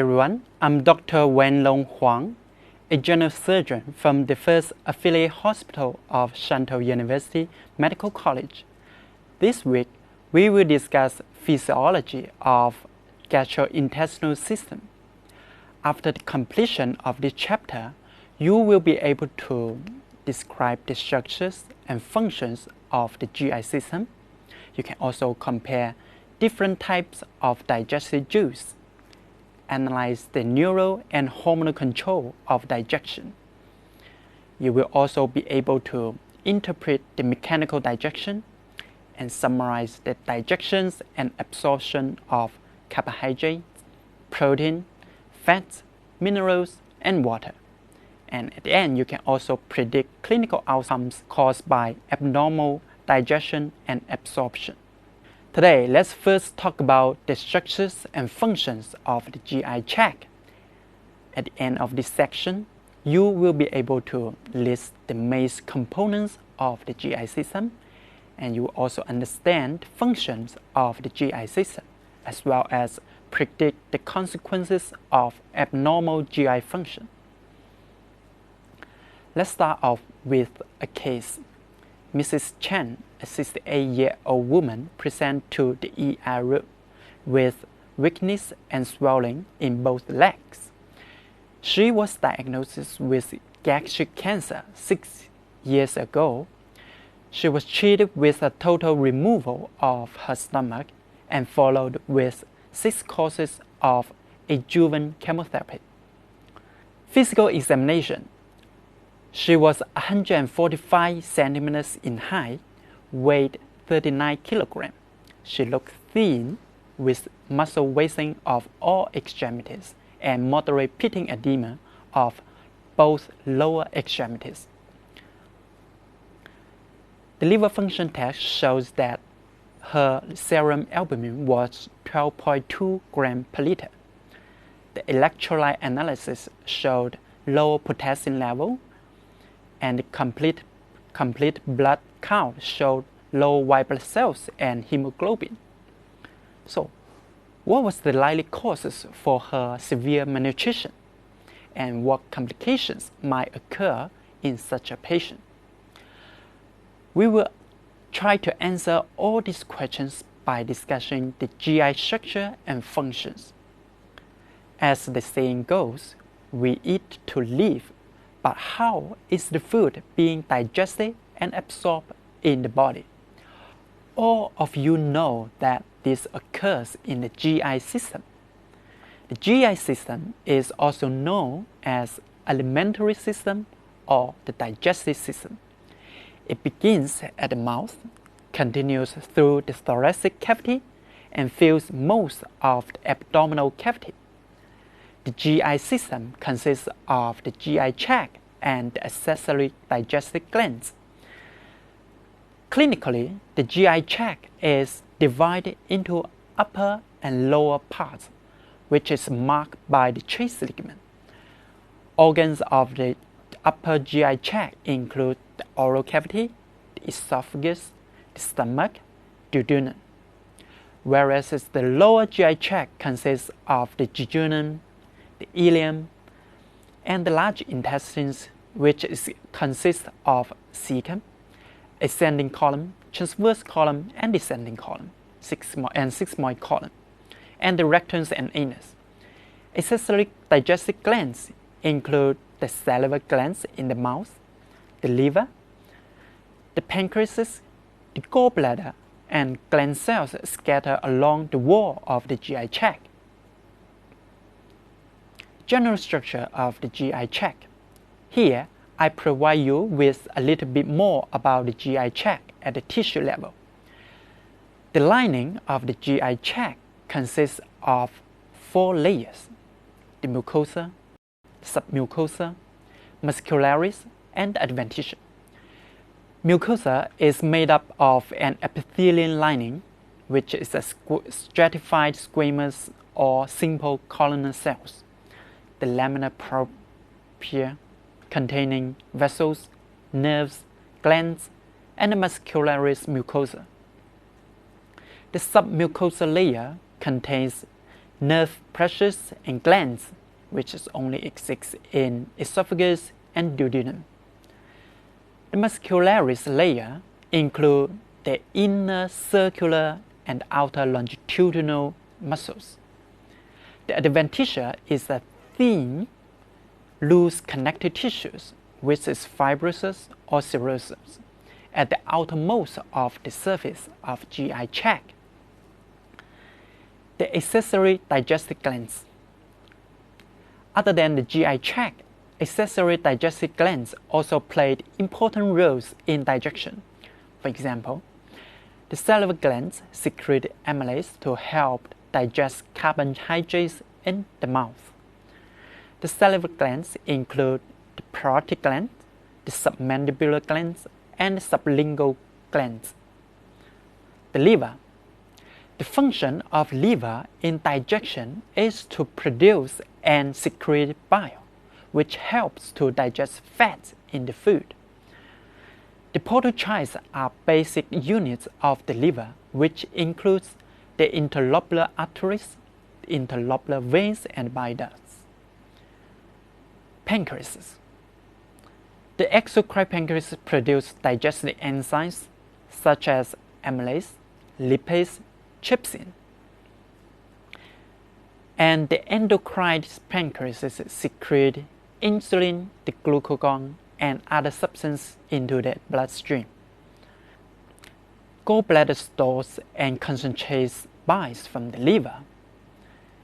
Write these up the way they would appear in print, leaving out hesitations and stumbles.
everyone, I'm Dr. Wenlong Huang, a general surgeon from the first affiliate hospital of Shantou University Medical College. This week, we will discuss physiology of gastrointestinal system. After the completion of this chapter, you will be able to describe the structures and functions of the GI system. You can also compare different types of digestive juice, analyze the neural and hormonal control of digestion. You will also be able to interpret the mechanical digestion and summarize the digestion and absorption of carbohydrates, protein, fats, minerals, and water. And at the end, you can also predict clinical outcomes caused by abnormal digestion and absorption. Today, let's first talk about the structures and functions of the GI tract. At the end of this section, you will be able to list the main components of the GI system, and you will also understand the functions of the GI system, as well as predict the consequences of abnormal GI function. Let's start off with a case. Mrs. Chen, a 68-year-old woman, presented to the ER with weakness and swelling in both legs. She was diagnosed with gastric cancer 6 years ago. She was treated with a total removal of her stomach and followed with 6 courses of adjuvant chemotherapy. Physical examination. She was 145 centimeters in height, weighed 39 kilograms. She looked thin, with muscle wasting of all extremities and moderate pitting edema of both lower extremities. The liver function test shows that her serum albumin was 12.2 grams per liter. The electrolyte analysis showed low potassium level, and the complete blood count showed low white blood cells and hemoglobin. So, what was the likely causes for her severe malnutrition, and what complications might occur in such a patient? We will try to answer all these questions by discussing the GI structure and functions. As the saying goes, we eat to live. But how is the food being digested and absorbed in the body? All of you know that this occurs in the GI system. The GI system is also known as alimentary system or the digestive system. It begins at the mouth, continues through the thoracic cavity, and fills most of the abdominal cavity. The GI system consists of the GI tract and the accessory digestive glands. Clinically, the GI tract is divided into upper and lower parts, which is marked by the trace ligament. Organs of the upper GI tract include the oral cavity, the esophagus, the stomach, duodenum, whereas the lower GI tract consists of the jejunum, the ileum, and the large intestines, which consists of cecum, ascending column, transverse column, and descending column, sigmoid column, and the rectum and anus. Accessory digestive glands include the salivary glands in the mouth, the liver, the pancreas, the gallbladder, and gland cells scattered along the wall of the GI tract. General structure of the GI tract. Here, I provide you with a little bit more about the GI tract at the tissue level. The lining of the GI tract consists of 4 layers: the mucosa, submucosa, muscularis, and adventitia. Mucosa is made up of an epithelial lining, which is a stratified squamous or simple columnar cells. The lamina propria, containing vessels, nerves, glands, and the muscularis mucosa. The submucosal layer contains nerve pressures and glands, which only exist in esophagus and duodenum. The muscularis layer include the inner circular and outer longitudinal muscles. The adventitia is a thin, loose connective tissues which is fibrous or serous at the outermost of the surface of GI tract. The accessory digestive glands. Other than the GI tract, accessory digestive glands also played important roles in digestion. For example, the salivary glands secrete amylase to help digest carbohydrates in the mouth. The salivary glands include the parotid gland, the submandibular glands, and the sublingual glands. The liver. The function of liver in digestion is to produce and secrete bile, which helps to digest fats in the food. The podocytes are basic units of the liver, which includes the interlobular arteries, the interlobular veins, and bile ducts. Pancreas. The exocrine pancreas produces digestive enzymes such as amylase, lipase, trypsin. And the endocrine pancreas secrete insulin, the glucagon, and other substances into the bloodstream. Gallbladder stores and concentrates bile from the liver,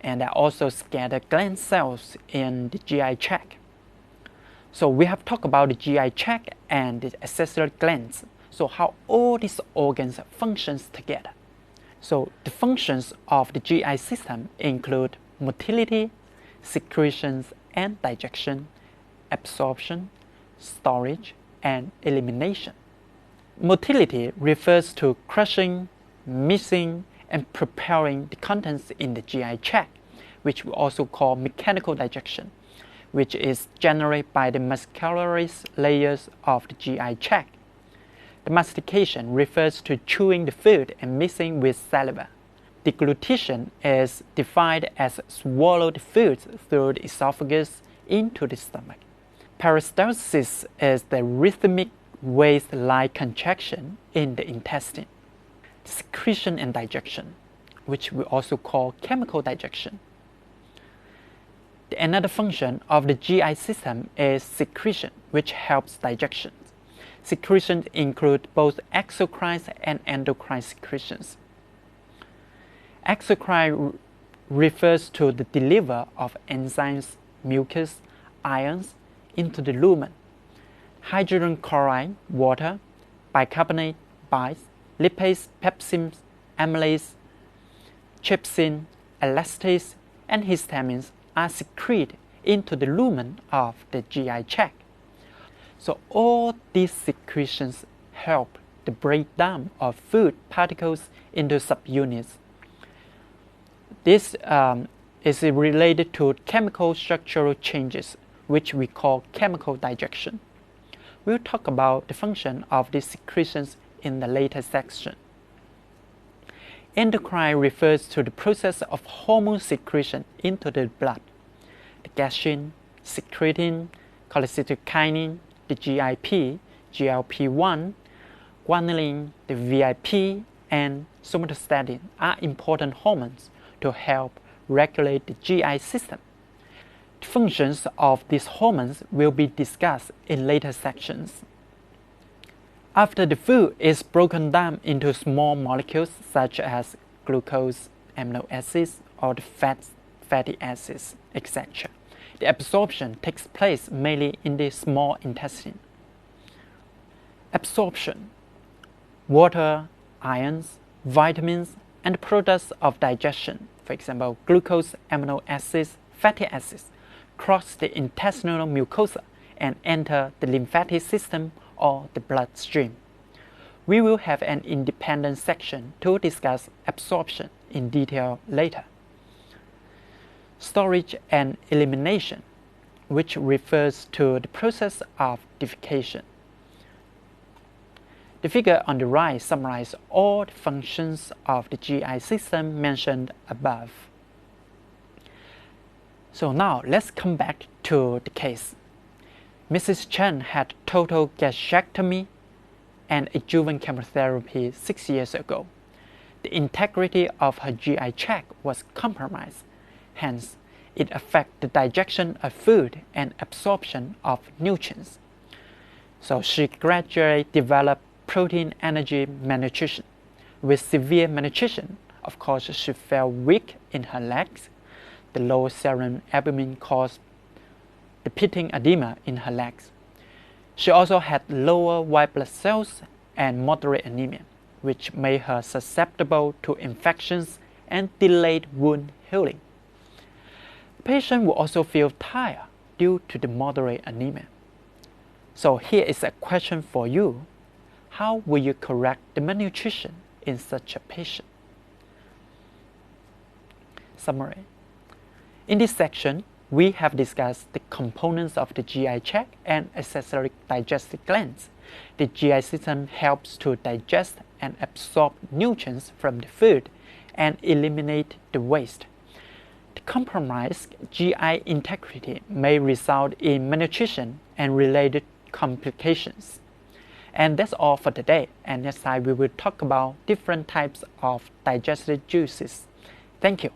and there are also scattered gland cells in the GI tract. So we have talked about the GI tract and the accessory glands. So how all these organs functions together. So the functions of the GI system include motility, secretions and digestion, absorption, storage, and elimination. Motility refers to crushing, mixing, and preparing the contents in the GI tract, which we also call mechanical digestion, which is generated by the muscularis layers of the GI tract. The mastication refers to chewing the food and mixing with saliva. Deglutition is defined as swallow the food through the esophagus into the stomach. Peristalsis is the rhythmic waist-like contraction in the intestine. Secretion and digestion, which we also call chemical digestion. Another function of the GI system is secretion, which helps digestion. Secretions include both exocrine and endocrine secretions. Exocrine refers to the delivery of enzymes, mucus, ions into the lumen. Hydrogen chloride, water, bicarbonate, bile, lipase, pepsin, amylase, trypsin, elastase, and histamines are secreted into the lumen of the GI tract. So all these secretions help the breakdown of food particles into subunits. This is related to chemical structural changes, which we call chemical digestion. We'll talk about the function of these secretions in the later section. Endocrine refers to the process of hormone secretion into the blood. The gastrin, secretin, cholecystokinin, the GIP, GLP-1, guanylin, the VIP, and somatostatin are important hormones to help regulate the GI system. The functions of these hormones will be discussed in later sections. After the food is broken down into small molecules such as glucose, amino acids, or the fatty acids, etc., the absorption takes place mainly in the small intestine. Absorption. Water, ions, vitamins, and products of digestion, for example, glucose, amino acids, fatty acids, cross the intestinal mucosa and enter the lymphatic system or the bloodstream. We will have an independent section to discuss absorption in detail later. Storage and elimination, which refers to the process of defecation. The figure on the right summarizes all the functions of the GI system mentioned above. So now let's come back to the case. Mrs. Chen had total gastrectomy and adjuvant chemotherapy 6 years ago. The integrity of her GI tract was compromised, hence it affected the digestion of food and absorption of nutrients. So she gradually developed protein energy malnutrition. With severe malnutrition, of course, she felt weak in her legs. The low serum albumin caused the pitting edema in her legs. She also had lower white blood cells and moderate anemia, which made her susceptible to infections and delayed wound healing. The patient will also feel tired due to the moderate anemia. So here is a question for you. How will you correct the malnutrition in such a patient? Summary. In this section, we have discussed the components of the GI tract and accessory digestive glands. The GI system helps to digest and absorb nutrients from the food and eliminate the waste. The compromised GI integrity may result in malnutrition and related complications. And that's all for today. And next time we will talk about different types of digestive juices. Thank you.